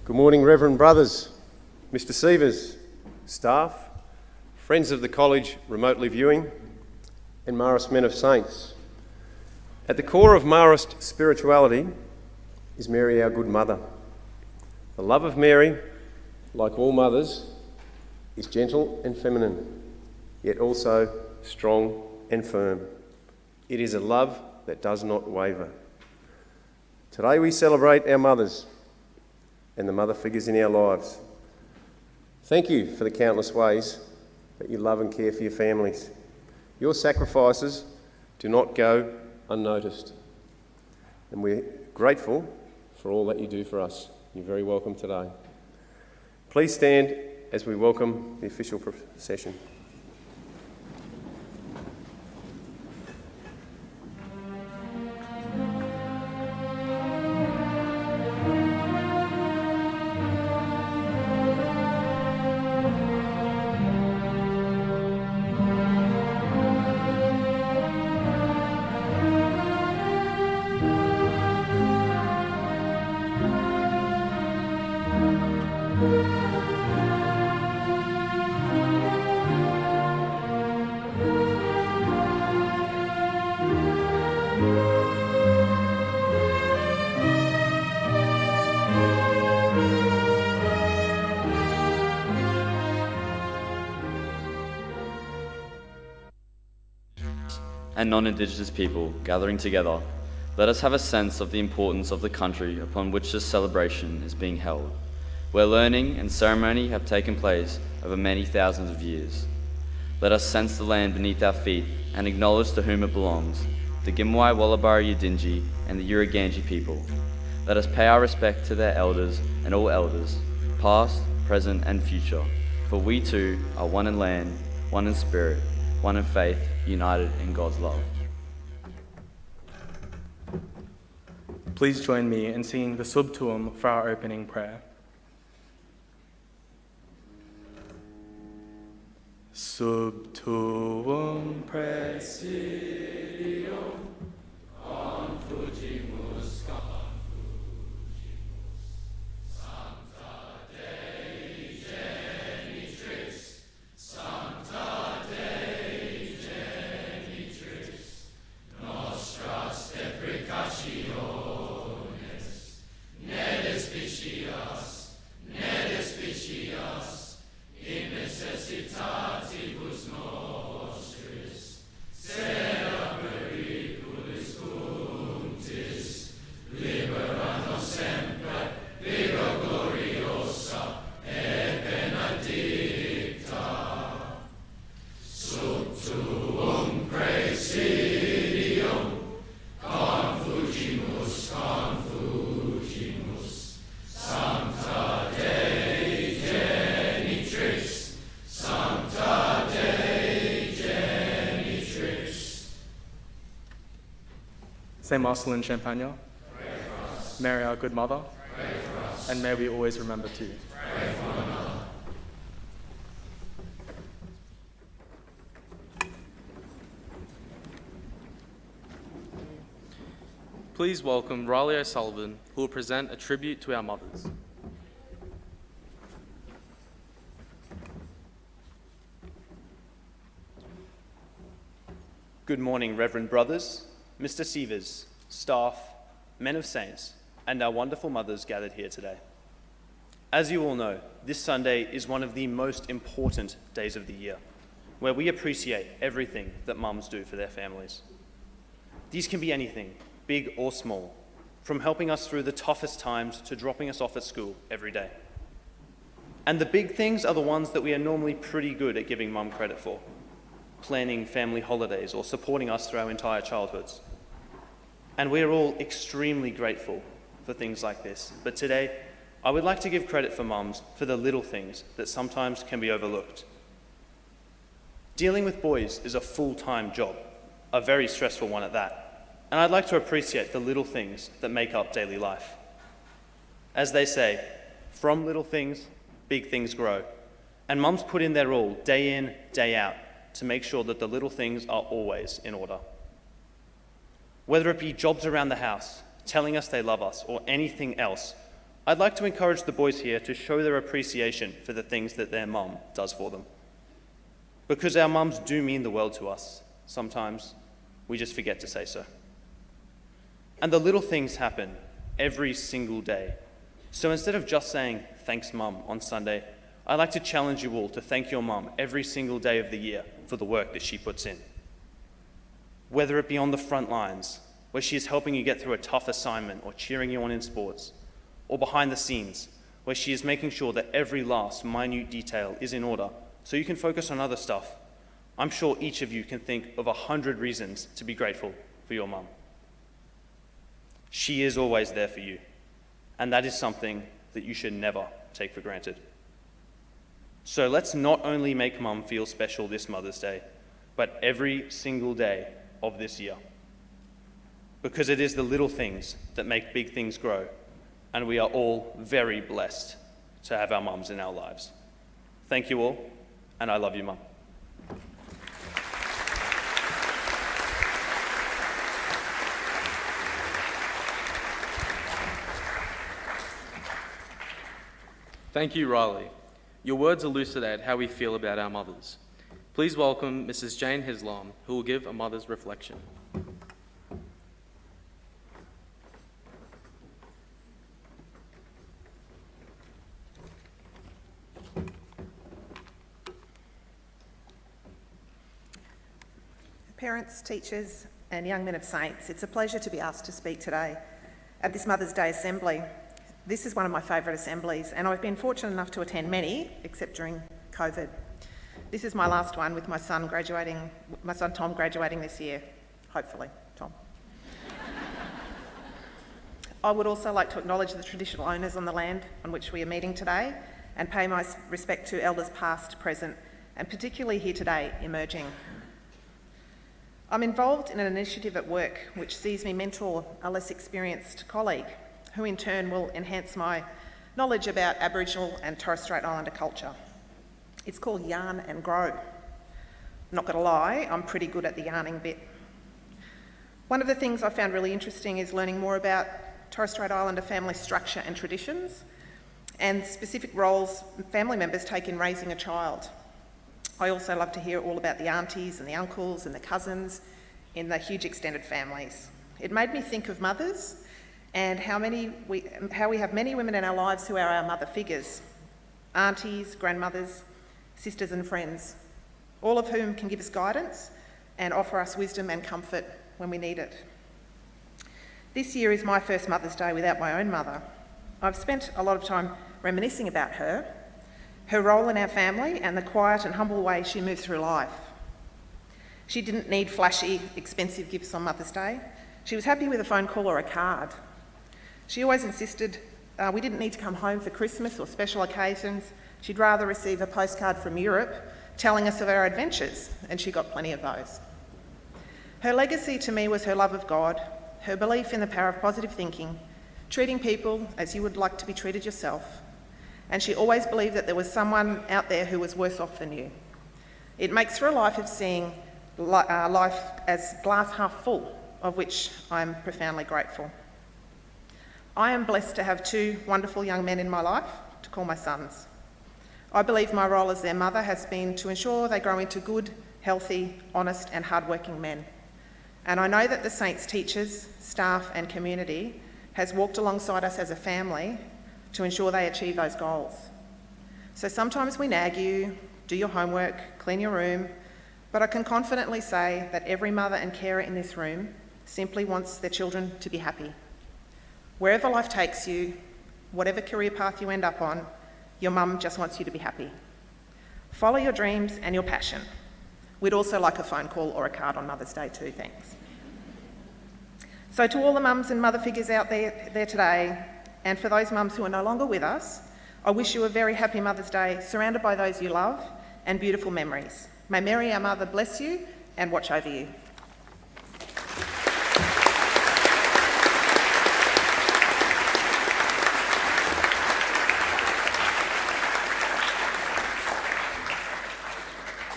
Good morning, Reverend Brothers, Mr. Sievers, staff, friends of the college remotely viewing, and Marist men of saints. At the core of Marist spirituality is Mary, our good mother. The love of Mary, like all mothers, is gentle and feminine, yet also strong and firm. It is a love that does not waver. Today we celebrate our mothers and the mother figures in our lives. Thank you for the countless ways that you love and care for your families. Your sacrifices do not go unnoticed, and we're grateful for all that you do for us. You're very welcome today. Please stand as we welcome the official procession. And non-Indigenous people gathering together, let us have a sense of the importance of the country upon which this celebration is being held, where learning and ceremony have taken place over many thousands of years. Let us sense the land beneath our feet and acknowledge to whom it belongs, the Gimwai, Wallabari, Yidinji and the Yuraganji people. Let us pay our respect to their elders and all elders, past, present and future, for we too are one in land, one in spirit, one in faith, united in God's love. Please join me in singing the Sub Tuum for our opening prayer. Sub Tuum Presidium Confugimus Saint Marcelin Champagne, Mary our good mother, and may we always remember to. Please welcome Riley O'Sullivan, who will present a tribute to our mothers. Good morning, Reverend Brothers, Mr. Sievers, staff, men of saints, and our wonderful mothers gathered here today. As you all know, this Sunday is one of the most important days of the year, where we appreciate everything that mums do for their families. These can be anything, big or small, from helping us through the toughest times to dropping us off at school every day. And the big things are the ones that we are normally pretty good at giving mum credit for, planning family holidays or supporting us through our entire childhoods. And we're all extremely grateful for things like this. But today, I would like to give credit for mums for the little things that sometimes can be overlooked. Dealing with boys is a full-time job, a very stressful one at that. And I'd like to appreciate the little things that make up daily life. As they say, from little things, big things grow. And mums put in their all, day in, day out, to make sure that the little things are always in order. Whether it be jobs around the house, telling us they love us, or anything else, I'd like to encourage the boys here to show their appreciation for the things that their mum does for them. Because our mums do mean the world to us. Sometimes we just forget to say so. And the little things happen every single day. So instead of just saying, "Thanks, Mum," on Sunday, I'd like to challenge you all to thank your mum every single day of the year for the work that she puts in. Whether it be on the front lines, where she is helping you get through a tough assignment or cheering you on in sports, or behind the scenes, where she is making sure that every last minute detail is in order so you can focus on other stuff. I'm sure each of you can think of 100 reasons to be grateful for your mum. She is always there for you, and that is something that you should never take for granted. So let's not only make Mum feel special this Mother's Day, but every single day of this year. Because it is the little things that make big things grow, and we are all very blessed to have our mums in our lives. Thank you all, and I love you, Mum. Thank you, Riley. Your words elucidate how we feel about our mothers. Please welcome Mrs. Jane Hislam, who will give a mother's reflection. Parents, teachers and young men of saints, it's a pleasure to be asked to speak today at this Mothers Day Assembly. This is one of my favourite assemblies, and I've been fortunate enough to attend many, except during COVID. This is my last one with my son Tom graduating this year, hopefully, Tom. I would also like to acknowledge the traditional owners on the land on which we are meeting today and pay my respect to elders past, present, and particularly here today, emerging. I'm involved in an initiative at work which sees me mentor a less experienced colleague, who in turn will enhance my knowledge about Aboriginal and Torres Strait Islander culture. It's called Yarn and Grow. Not gonna lie, I'm pretty good at the yarning bit. One of the things I found really interesting is learning more about Torres Strait Islander family structure and traditions, and specific roles family members take in raising a child. I also love to hear all about the aunties and the uncles and the cousins in the huge extended families. It made me think of mothers and how we have many women in our lives who are our mother figures, aunties, grandmothers, sisters and friends, all of whom can give us guidance and offer us wisdom and comfort when we need it. This year is my first Mother's Day without my own mother. I've spent a lot of time reminiscing about her role in our family and the quiet and humble way she moved through life. She didn't need flashy, expensive gifts on Mother's Day. She was happy with a phone call or a card. She always insisted we didn't need to come home for Christmas or special occasions. She'd rather receive a postcard from Europe telling us of our adventures, and she got plenty of those. Her legacy to me was her love of God, her belief in the power of positive thinking, treating people as you would like to be treated yourself, and she always believed that there was someone out there who was worse off than you. It makes for a life of seeing life as glass half full, of which I'm profoundly grateful. I am blessed to have two wonderful young men in my life to call my sons. I believe my role as their mother has been to ensure they grow into good, healthy, honest and hardworking men. And I know that the Saints teachers, staff and community has walked alongside us as a family to ensure they achieve those goals. So sometimes we nag you, do your homework, clean your room, but I can confidently say that every mother and carer in this room simply wants their children to be happy. Wherever life takes you, whatever career path you end up on, your mum just wants you to be happy. Follow your dreams and your passion. We'd also like a phone call or a card on Mother's Day too, thanks. So to all the mums and mother figures out there today, and for those mums who are no longer with us, I wish you a very happy Mother's Day, surrounded by those you love and beautiful memories. May Mary, our mother, bless you and watch over you.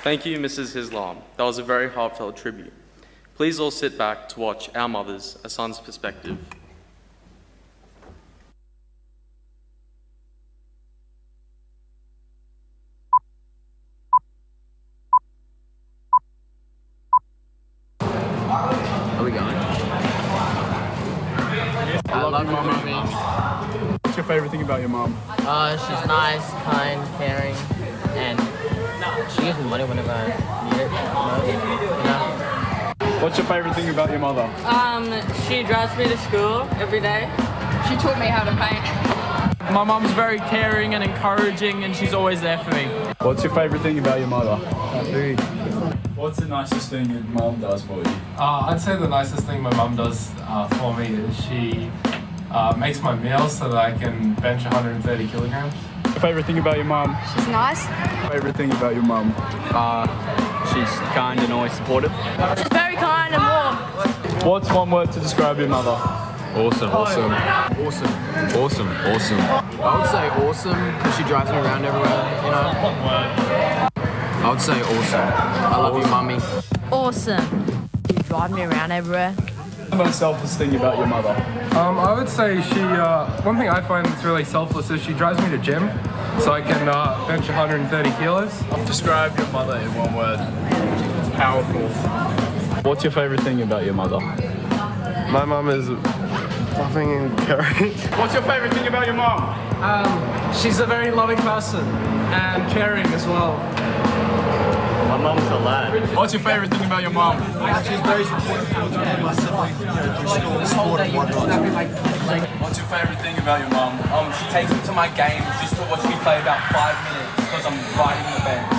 Thank you, Mrs. Hislam. That was a very heartfelt tribute. Please all sit back to watch Our Mothers, A Son's Perspective. we going? I love my mummy. What's your favourite thing about your mum? She's nice, kind, caring, and she gives me money whenever I need it most, you know? What's your favourite thing about your mother? She drives me to school every day. She taught me how to paint. My mum's very caring and encouraging, and she's always there for me. What's your favourite thing about your mother? Food. What's the nicest thing your mum does for you? I'd say the nicest thing my mum does for me is she makes my meals so that I can bench 130 kilograms. Your favourite thing about your mum? She's nice. Favourite thing about your mum? She's kind and always supportive. She's very kind and warm. What's one word to describe your mother? Awesome. I would say awesome because she drives me around everywhere, you know? I would say awesome. I love you, mummy. Awesome. You drive me around everywhere. What's the most selfless thing about your mother? I would say she, one thing I find that's really selfless is she drives me to gym so I can bench 130 kilos. Describe your mother in one word. Powerful. What's your favourite thing about your mother? My mum is loving and caring. What's your favourite thing about your mum? She's a very loving person and caring as well. My mum's a lad. What's your favourite thing about your mum? She's very supportive of my siblings, through school, sport and whatnot. What's your favourite thing about your mum? She takes me to my games just to watch me play about 5 minutes because I'm riding the bench.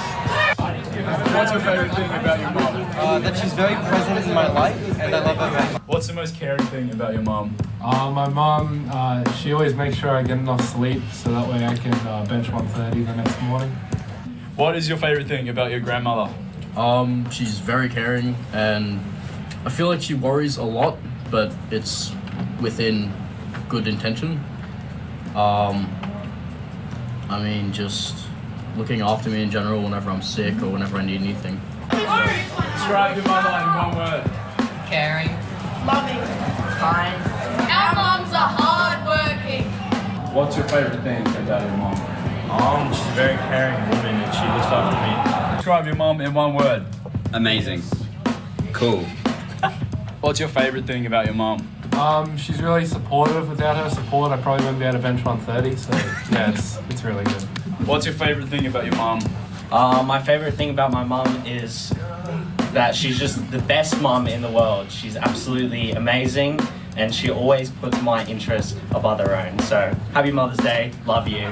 What's your favourite thing about your mum? That she's very present in my life and I love her very much. What's the most caring thing about your mum? My mum, she always makes sure I get enough sleep so that way I can bench 130 the next morning. What is your favourite thing about your grandmother? She's very caring and I feel like she worries a lot, but it's within good intention. I mean, just looking after me in general whenever I'm sick or whenever I need anything. Describe your mother in one word. Caring. Loving. Kind. Our mums are hard-working. What's your favourite thing about your mum? She's a very caring woman and she looks after me. Describe your mum in one word. Amazing. Cool. What's your favourite thing about your mum? She's really supportive. Without her support, I probably wouldn't be able to bench 130. So yeah, it's really good. What's your favourite thing about your mum? My favourite thing about my mum is that she's just the best mum in the world. She's absolutely amazing and she always puts my interests above her own. So happy Mother's Day, love you.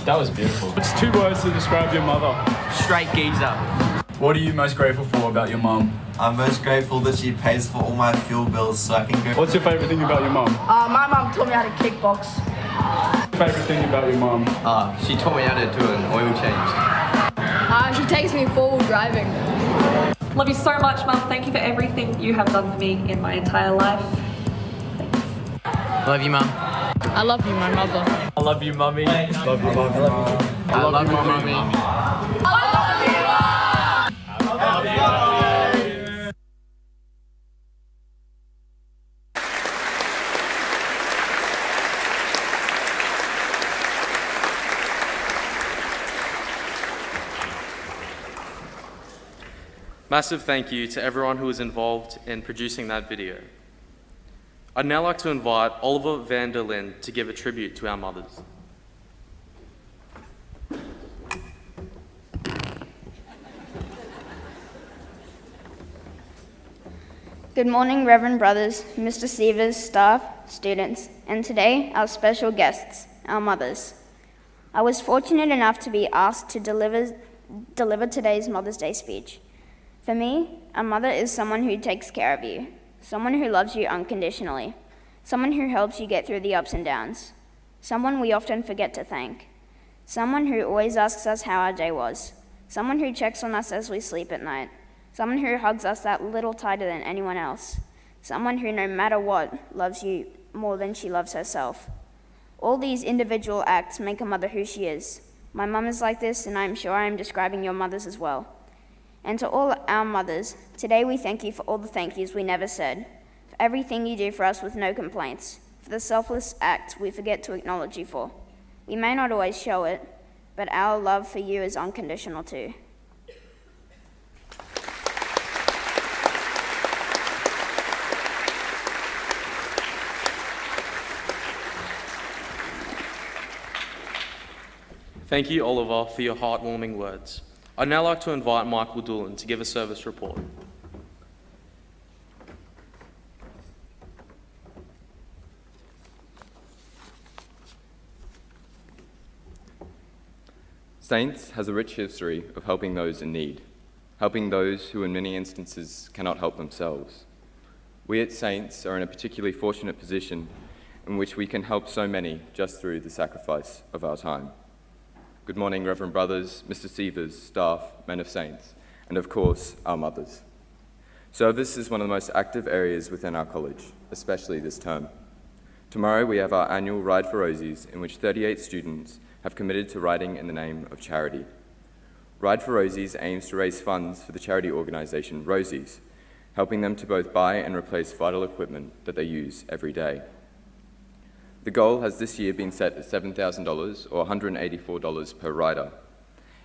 That was beautiful. What's 2 words to describe your mother? Straight geezer. What are you most grateful for about your mum? I'm most grateful that she pays for all my fuel bills so I can go. What's your favourite thing about your mum? My mum taught me how to kickbox. Favourite thing about your mum? She taught me how to do an oil change. She takes me forward driving. Love you so much, Mum. Thank you for everything you have done for me in my entire life. Thanks. Love you, Mum. I love you, my mother. I love you, mummy. Love you, mum. I love you, mummy. Massive thank you to everyone who was involved in producing that video. I'd now like to invite Oliver van der Linden to give a tribute to our mothers. Good morning, Reverend Brothers, Mr. Sievers, staff, students, and today our special guests, our mothers. I was fortunate enough to be asked to deliver today's Mother's Day speech. For me, a mother is someone who takes care of you, someone who loves you unconditionally, someone who helps you get through the ups and downs, someone we often forget to thank, someone who always asks us how our day was, someone who checks on us as we sleep at night, someone who hugs us that little tighter than anyone else, someone who, no matter what, loves you more than she loves herself. All these individual acts make a mother who she is. My mum is like this, and I'm sure I am describing your mothers as well. And to all our mothers, today we thank you for all the thank yous we never said, for everything you do for us with no complaints, for the selfless acts we forget to acknowledge you for. We may not always show it, but our love for you is unconditional too. Thank you, Oliver, for your heartwarming words. I'd now like to invite Michael Doolan to give a service report. Saints has a rich history of helping those in need, helping those who in many instances cannot help themselves. We at Saints are in a particularly fortunate position in which we can help so many just through the sacrifice of our time. Good morning, Reverend Brothers, Mr. Sievers, staff, men of Saints, and of course, our mothers. Service is one of the most active areas within our college, especially this term. Tomorrow we have our annual Ride for Rosies, in which 38 students have committed to riding in the name of charity. Ride for Rosies aims to raise funds for the charity organisation Rosies, helping them to both buy and replace vital equipment that they use every day. The goal has this year been set at $7,000 or $184 per rider.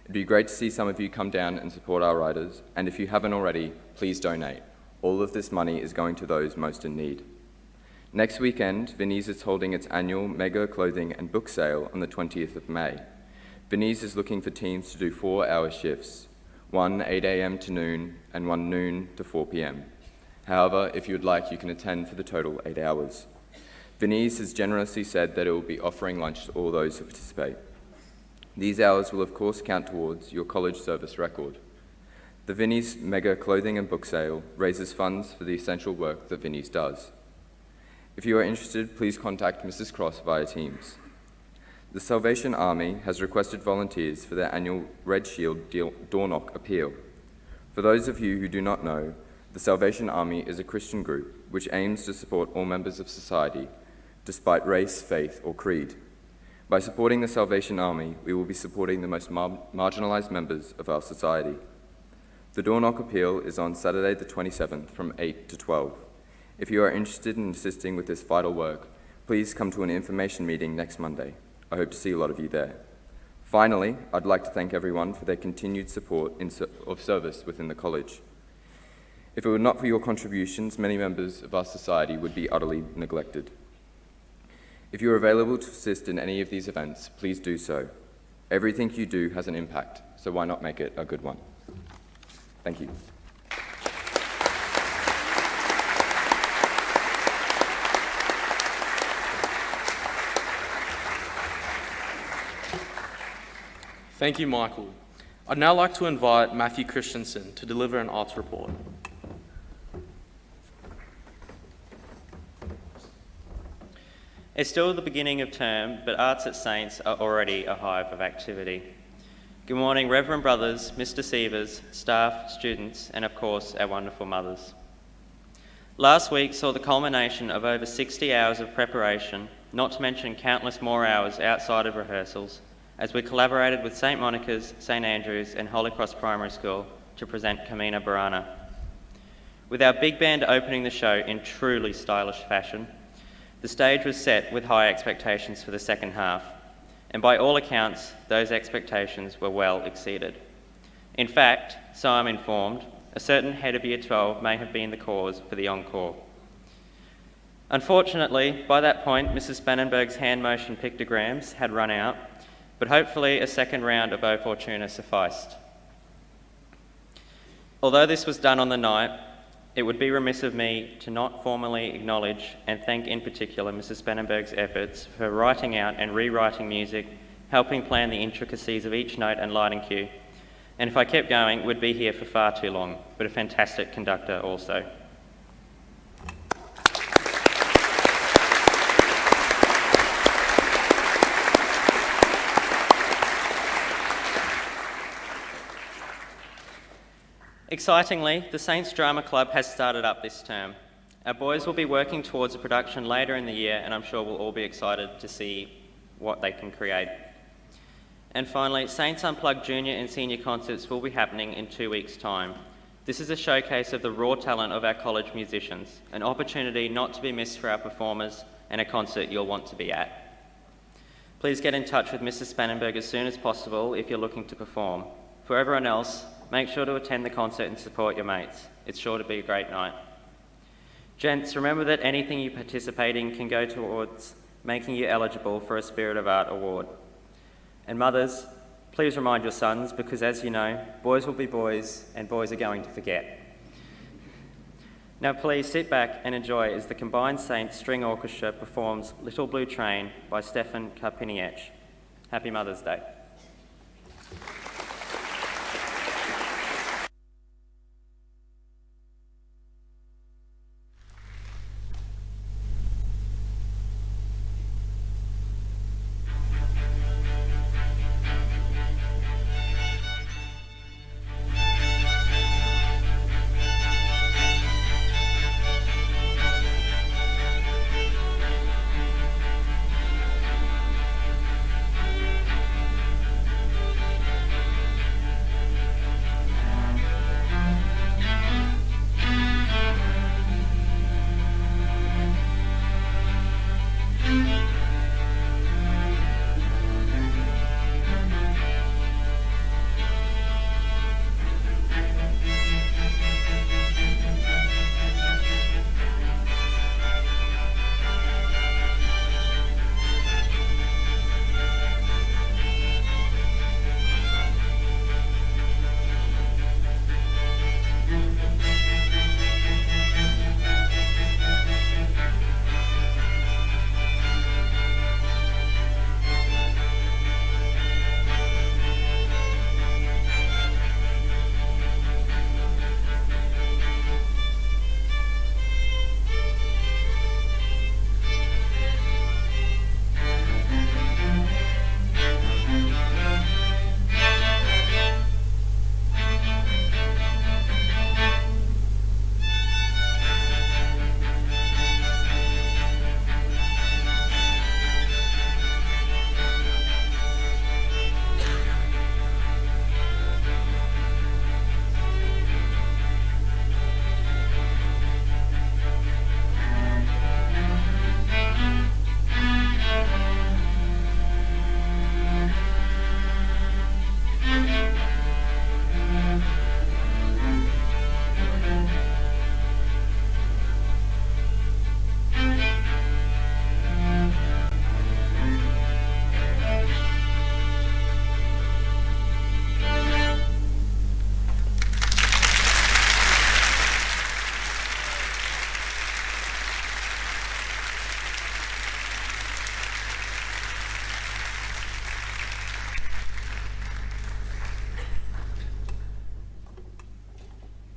It'd be great to see some of you come down and support our riders, and if you haven't already, please donate. All of this money is going to those most in need. Next weekend, Vinnie's is holding its annual mega clothing and book sale on the 20th of May. Vinnie's is looking for teams to do 4-hour shifts, one 8 a.m. to noon and one noon to 4 p.m. However, if you would like, you can attend for the total 8 hours. Vinnie's has generously said that it will be offering lunch to all those who participate. These hours will of course count towards your college service record. The Vinnie's mega clothing and book sale raises funds for the essential work that Vinnie's does. If you are interested, please contact Mrs. Cross via Teams. The Salvation Army has requested volunteers for their annual Red Shield door knock appeal. For those of you who do not know, the Salvation Army is a Christian group which aims to support all members of society, despite race, faith, or creed. By supporting the Salvation Army, we will be supporting the most marginalized members of our society. The door knock appeal is on Saturday the 27th from 8 to 12. If you are interested in assisting with this vital work, please come to an information meeting next Monday. I hope to see a lot of you there. Finally, I'd like to thank everyone for their continued support of service within the college. If it were not for your contributions, many members of our society would be utterly neglected. If you are available to assist in any of these events, please do so. Everything you do has an impact, so why not make it a good one? Thank you. Thank you, Michael. I'd now like to invite Matthew Christensen to deliver an arts report. It's still the beginning of term, but arts at Saints are already a hive of activity. Good morning, Reverend Brothers, Mr. Sievers, staff, students, and of course, our wonderful mothers. Last week saw the culmination of over 60 hours of preparation, not to mention countless more hours outside of rehearsals, as we collaborated with St. Monica's, St. Andrew's, and Holy Cross Primary School to present Camina Burana. With our big band opening the show in truly stylish fashion, the stage was set with high expectations for the second half, and by all accounts, those expectations were well exceeded. In fact, so I'm informed, a certain head of Year 12 may have been the cause for the encore. Unfortunately, by that point, Mrs. Spannenberg's hand motion pictograms had run out, but hopefully a second round of O Fortuna sufficed. Although this was done on the night, it would be remiss of me to not formally acknowledge and thank in particular Mrs. Spannenberg's efforts for writing out and rewriting music, helping plan the intricacies of each note and lighting cue, and if I kept going, would be here for far too long, but a fantastic conductor also. Excitingly, the Saints Drama Club has started up this term. Our boys will be working towards a production later in the year, and I'm sure we'll all be excited to see what they can create. And finally, Saints Unplugged Junior and Senior concerts will be happening in 2 weeks' time. This is a showcase of the raw talent of our college musicians, an opportunity not to be missed for our performers, and a concert you'll want to be at. Please get in touch with Mrs. Spannenberg as soon as possible if you're looking to perform. For everyone else, make sure to attend the concert and support your mates. It's sure to be a great night. Gents, remember that anything you participate in can go towards making you eligible for a Spirit of Art award. And mothers, please remind your sons, because as you know, boys will be boys and boys are going to forget. Now please sit back and enjoy as the Combined Saints String Orchestra performs Little Blue Train by Stefan Karpiniec. Happy Mother's Day.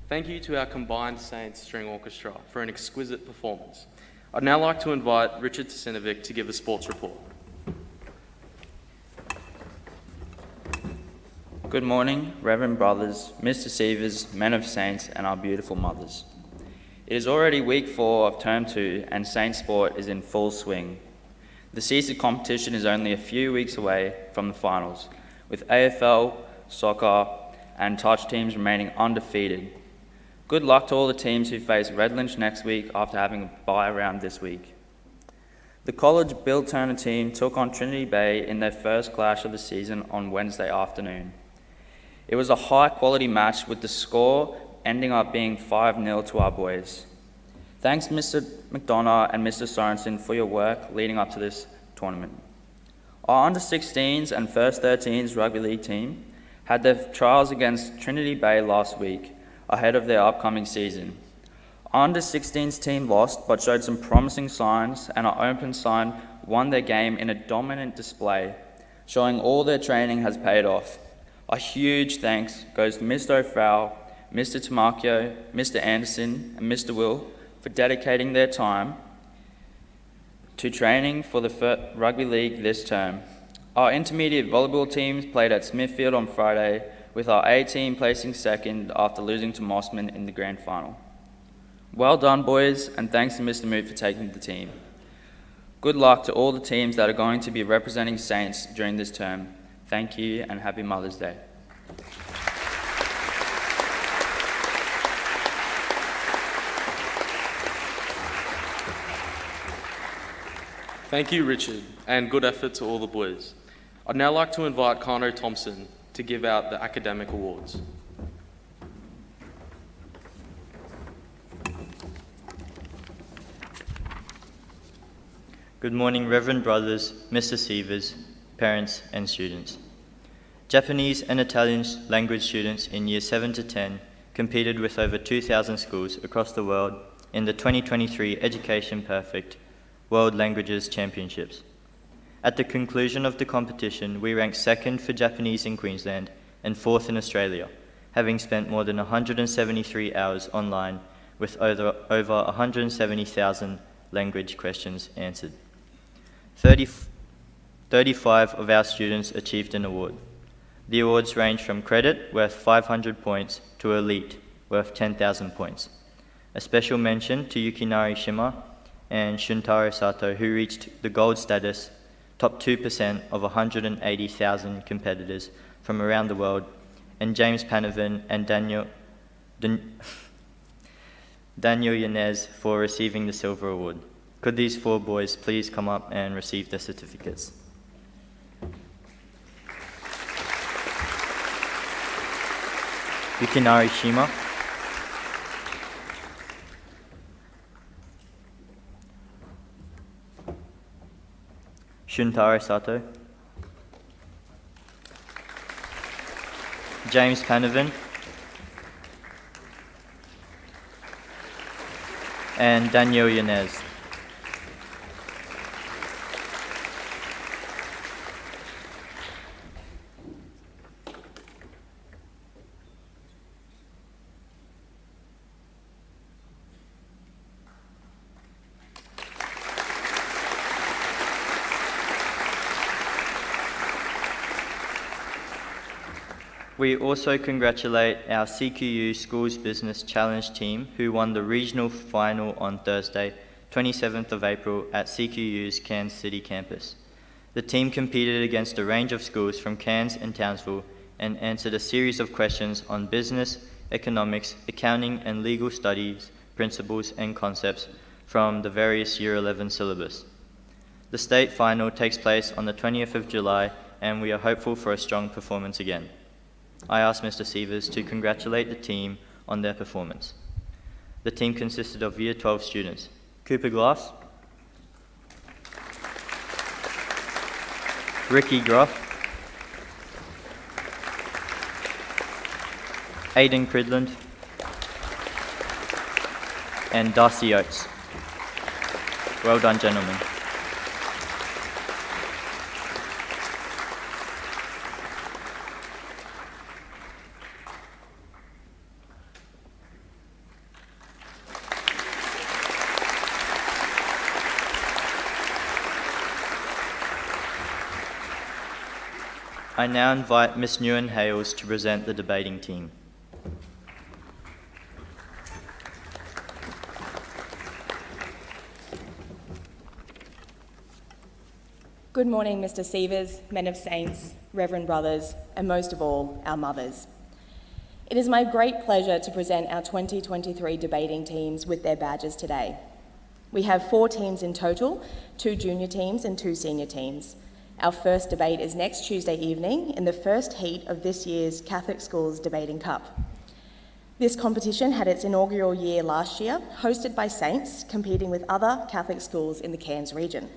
Thank you to our Combined Saints String Orchestra for an exquisite performance. I'd now like to invite Richard Tasinovic to give a sports report. Good morning, Reverend Brothers, Mr. Sievers, Men of Saints, and our beautiful mothers. It is already week 4 of term 2 and Saints sport is in full swing. The SAC competition is only a few weeks away from the finals, with AFL, soccer, and touch teams remaining undefeated. Good luck to all the teams who face Red Lynch next week after having a bye round this week. The college Bill Turner team took on Trinity Bay in their first clash of the season on Wednesday afternoon. It was a high-quality match with the score ending up being 5-0 to our boys. Thanks Mr. McDonough and Mr. Sorensen for your work leading up to this tournament. Our under-16s and first 13s rugby league team had their trials against Trinity Bay last week ahead of their upcoming season. Our under-16s team lost but showed some promising signs, and our open side won their game in a dominant display, showing all their training has paid off. A huge thanks goes to Mr. O'Farrell, Mr. Tamakio, Mr. Anderson, and Mr. Will for dedicating their time to training for the rugby league this term. Our intermediate volleyball teams played at Smithfield on Friday, with our A team placing second after losing to Mossman in the grand final. Well done, boys, and thanks to Mr. Moot for taking the team. Good luck to all the teams that are going to be representing Saints during this term. Thank you and happy Mother's Day. Thank you, Richard, and good effort to all the boys. I'd now like to invite Kano Thompson to give out the academic awards. Good morning, Reverend Brothers, Mr. Sievers, parents, and students. Japanese and Italian language students in Year 7 to 10 competed with over 2,000 schools across the world in the 2023 Education Perfect World Languages Championships. At the conclusion of the competition, we ranked second for Japanese in Queensland and fourth in Australia, having spent more than 173 hours online with over 170,000 language questions answered. 35 of our students achieved an award. The awards range from credit, worth 500 points, to elite, worth 10,000 points. A special mention to Yukinari Shima and Shuntaro Sato, who reached the gold status, top 2% of 180,000 competitors from around the world, and James Panavan and Daniel Yanez for receiving the silver award. Could these 4 boys please come up and receive their certificates? Yukinari Shima, Shuntaro Sato, James Panavan, and Daniel Yanez. We also congratulate our CQU Schools Business Challenge team who won the regional final on Thursday, 27th of April at CQU's Cairns City campus. The team competed against a range of schools from Cairns and Townsville and answered a series of questions on business, economics, accounting and legal studies, principles and concepts from the various Year 11 syllabus. The state final takes place on the 20th of July and we are hopeful for a strong performance again. I asked Mr. Sievers to congratulate the team on their performance. The team consisted of Year 12 students: Cooper Glass, Ricky Groff, Aidan Cridland, and Darcy Oates. Well done, gentlemen. I now invite Ms. Nguyen Hales to present the debating team. Good morning, Mr. Sievers, men of saints, reverend brothers, and most of all, our mothers. It is my great pleasure to present our 2023 debating teams with their badges today. We have 4 teams in total, 2 junior teams and 2 senior teams. Our first debate is next Tuesday evening in the first heat of this year's Catholic Schools Debating Cup. This competition had its inaugural year last year, hosted by Saints, competing with other Catholic schools in the Cairns region.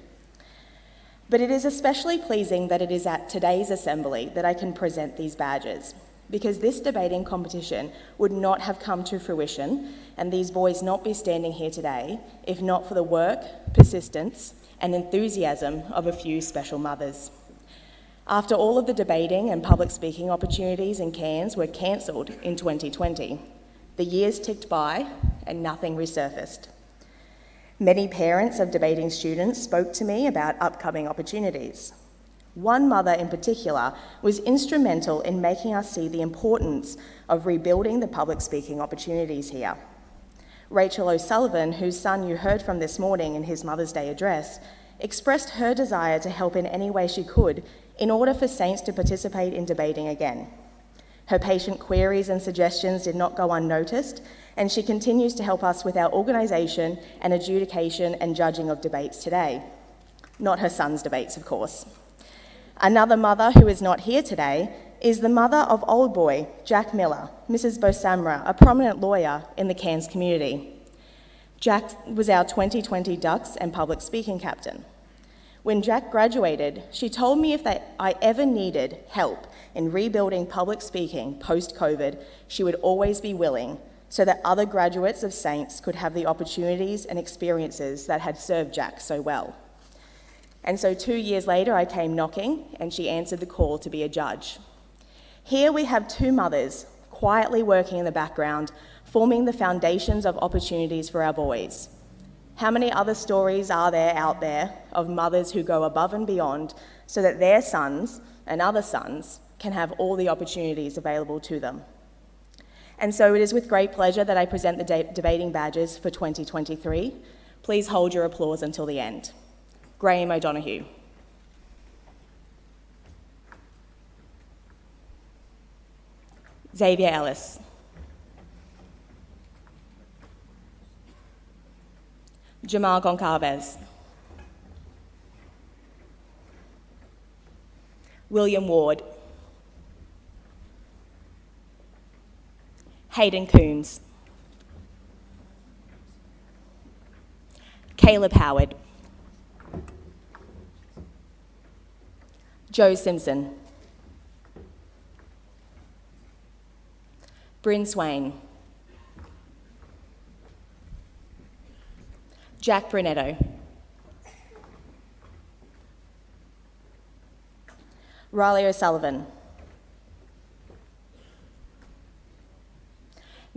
But it is especially pleasing that it is at today's assembly that I can present these badges, because this debating competition would not have come to fruition and these boys not be standing here today if not for the work, persistence, and enthusiasm of a few special mothers. After all of the debating and public speaking opportunities in Cairns were cancelled in 2020, the years ticked by and nothing resurfaced. Many parents of debating students spoke to me about upcoming opportunities. One mother in particular was instrumental in making us see the importance of rebuilding the public speaking opportunities here. Rachel O'Sullivan, whose son you heard from this morning in his Mother's Day address, expressed her desire to help in any way she could in order for Saints to participate in debating again. Her patient queries and suggestions did not go unnoticed, and she continues to help us with our organisation and adjudication and judging of debates today. Not her son's debates, of course. Another mother who is not here today is the mother of old boy Jack Miller, Mrs. Bosamra, a prominent lawyer in the Cairns community. Jack was our 2020 Ducks and public speaking captain. When Jack graduated, she told me if I ever needed help in rebuilding public speaking post-COVID, she would always be willing, so that other graduates of Saints could have the opportunities and experiences that had served Jack so well. And so 2 years later, I came knocking, and she answered the call to be a judge. Here we have two mothers quietly working in the background, forming the foundations of opportunities for our boys. How many other stories are there out there of mothers who go above and beyond so that their sons and other sons can have all the opportunities available to them? And so it is with great pleasure that I present the debating badges for 2023. Please hold your applause until the end. Graham O'Donoghue. Xavier Ellis. Jamal Goncalves. William Ward. Hayden Coombs. Caleb Howard. Joe Simpson. Bryn Swain. Jack Brunetto. Riley O'Sullivan.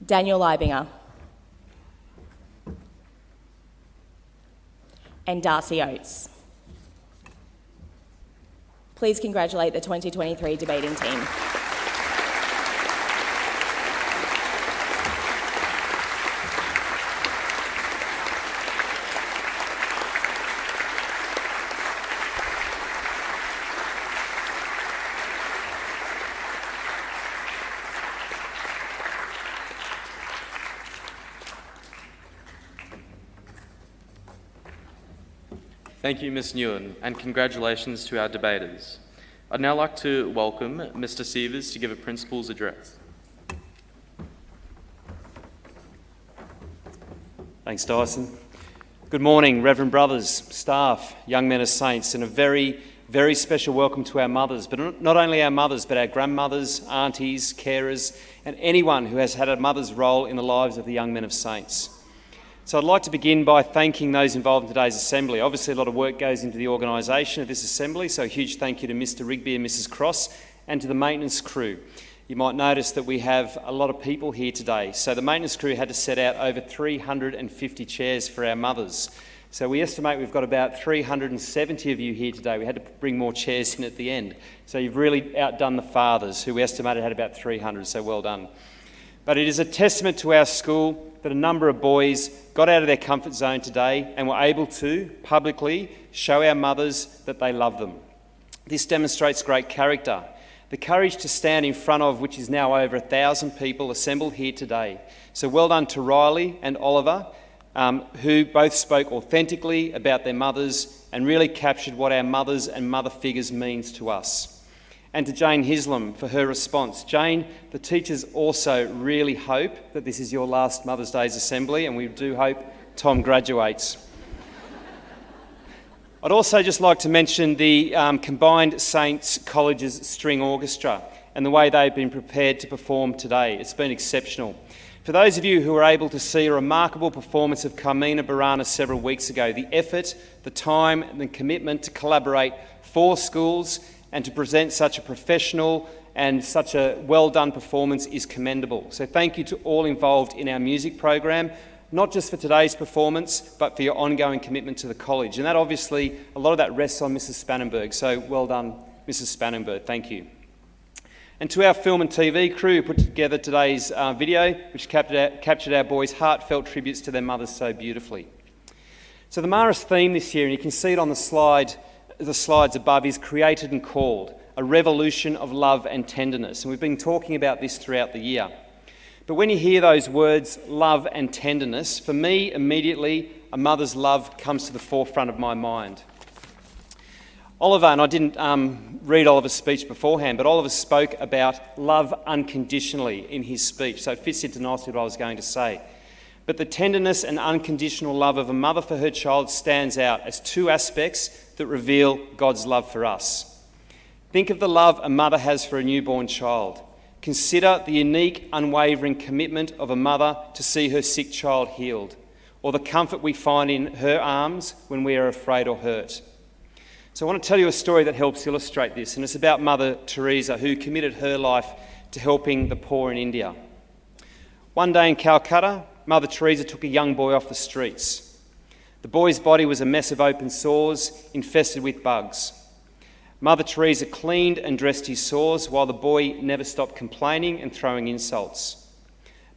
Daniel Leibinger. And Darcy Oates. Please congratulate the 2023 debating team. Thank you, Ms. Newen, and congratulations to our debaters. I'd now like to welcome Mr. Sievers to give a principal's address. Thanks, Dyson. Good morning, Reverend brothers, staff, young men of saints, and a very, very special welcome to our mothers, but not only our mothers, but our grandmothers, aunties, carers, and anyone who has had a mother's role in the lives of the young men of saints. So I'd like to begin by thanking those involved in today's assembly. Obviously, a lot of work goes into the organisation of this assembly, so a huge thank you to Mr. Rigby and Mrs. Cross and to the maintenance crew. You might notice that we have a lot of people here today. So the maintenance crew had to set out over 350 chairs for our mothers. So we estimate we've got about 370 of you here today. We had to bring more chairs in at the end. So you've really outdone the fathers, who we estimated had about 300, so well done. But it is a testament to our school that a number of boys got out of their comfort zone today and were able to publicly show our mothers that they love them. This demonstrates great character, the courage to stand in front of which is now over 1,000 people assembled here today. So well done to Riley and Oliver, who both spoke authentically about their mothers and really captured what our mothers and mother figures means to us. And to Jane Hislam for her response. Jane, the teachers also really hope that this is your last Mother's Day's assembly, and we do hope Tom graduates. I'd also just like to mention the Combined Saints College's String Orchestra and the way they've been prepared to perform today. It's been exceptional. For those of you who were able to see a remarkable performance of Carmina Burana several weeks ago, the effort, the time and the commitment to collaborate for schools and to present such a professional and such a well-done performance is commendable. So thank you to all involved in our music program, not just for today's performance, but for your ongoing commitment to the college. And that obviously, a lot of that rests on Mrs. Spannenberg. So well done, Mrs. Spannenberg. Thank you. And to our film and TV crew who put together today's video, which captured our boys' heartfelt tributes to their mothers so beautifully. So the Marist theme this year, and you can see it on the slides above, is created and called, a revolution of love and tenderness. And we've been talking about this throughout the year. But when you hear those words, love and tenderness, for me, immediately, a mother's love comes to the forefront of my mind. Oliver, and I didn't read Oliver's speech beforehand, but Oliver spoke about love unconditionally in his speech, so it fits into nicely what I was going to say. But the tenderness and unconditional love of a mother for her child stands out as two aspects that reveal God's love for us. Think of the love a mother has for a newborn child. Consider the unique, unwavering commitment of a mother to see her sick child healed, or the comfort we find in her arms when we are afraid or hurt. So I want to tell you a story that helps illustrate this, and it's about Mother Teresa, who committed her life to helping the poor in India. One day in Calcutta, Mother Teresa took a young boy off the streets. The boy's body was a mess of open sores infested with bugs. Mother Teresa cleaned and dressed his sores while the boy never stopped complaining and throwing insults.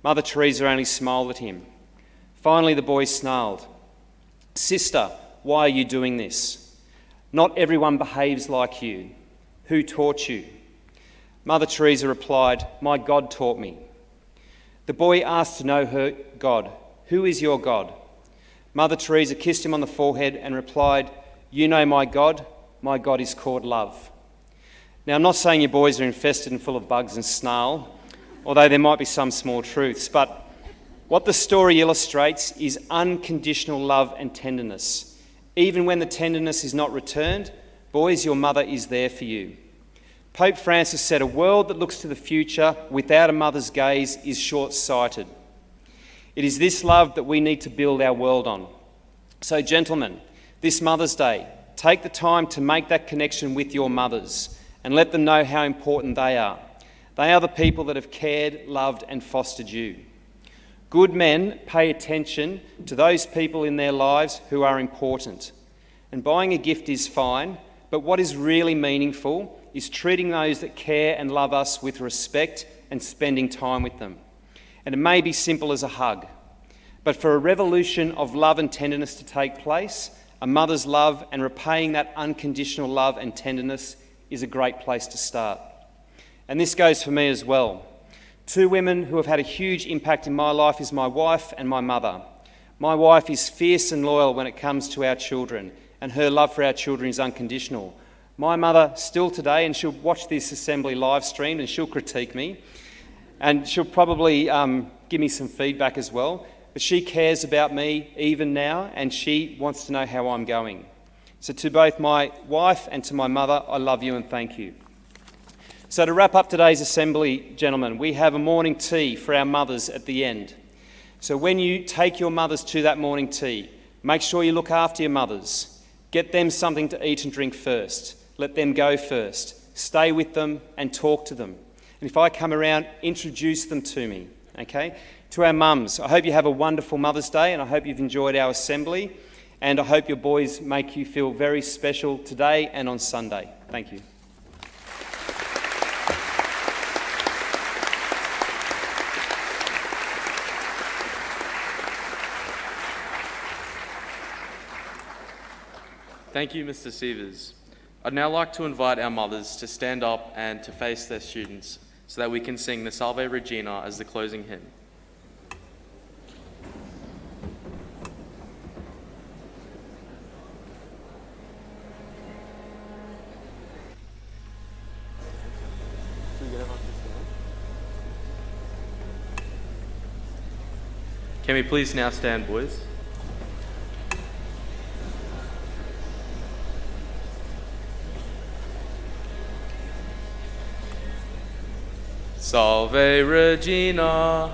Mother Teresa only smiled at him. Finally, the boy snarled, "Sister, why are you doing this? Not everyone behaves like you. Who taught you?" Mother Teresa replied, "My God taught me." The boy asked to know her God. "Who is your God?" Mother Teresa kissed him on the forehead and replied, "You know my God is called love." Now, I'm not saying your boys are infested and full of bugs and snarl, although there might be some small truths, but what the story illustrates is unconditional love and tenderness. Even when the tenderness is not returned, boys, your mother is there for you. Pope Francis said, "A world that looks to the future without a mother's gaze is short-sighted." It is this love that we need to build our world on. So, gentlemen, this Mother's Day, take the time to make that connection with your mothers and let them know how important they are. They are the people that have cared, loved, and fostered you. Good men pay attention to those people in their lives who are important. And buying a gift is fine, but what is really meaningful is treating those that care and love us with respect and spending time with them. And it may be simple as a hug, but for a revolution of love and tenderness to take place, a mother's love and repaying that unconditional love and tenderness is a great place to start. And this goes for me as well. Two women who have had a huge impact in my life is my wife and my mother. My wife is fierce and loyal when it comes to our children, and her love for our children is unconditional. My mother, still today, and she'll watch this assembly live streamed and she'll critique me, and she'll probably give me some feedback as well, but she cares about me even now, and she wants to know how I'm going. So to both my wife and to my mother, I love you and thank you. So to wrap up today's assembly, gentlemen, we have a morning tea for our mothers at the end. So when you take your mothers to that morning tea, make sure you look after your mothers. Get them something to eat and drink first. Let them go first. Stay with them and talk to them. And if I come around, introduce them to me, okay? To our mums, I hope you have a wonderful Mother's Day, and I hope you've enjoyed our assembly, and I hope your boys make you feel very special today and on Sunday. Thank you. Thank you, Mr. Sievers. I'd now like to invite our mothers to stand up and to face their students so that we can sing the Salve Regina as the closing hymn. Can we please now stand, boys? Salve Regina,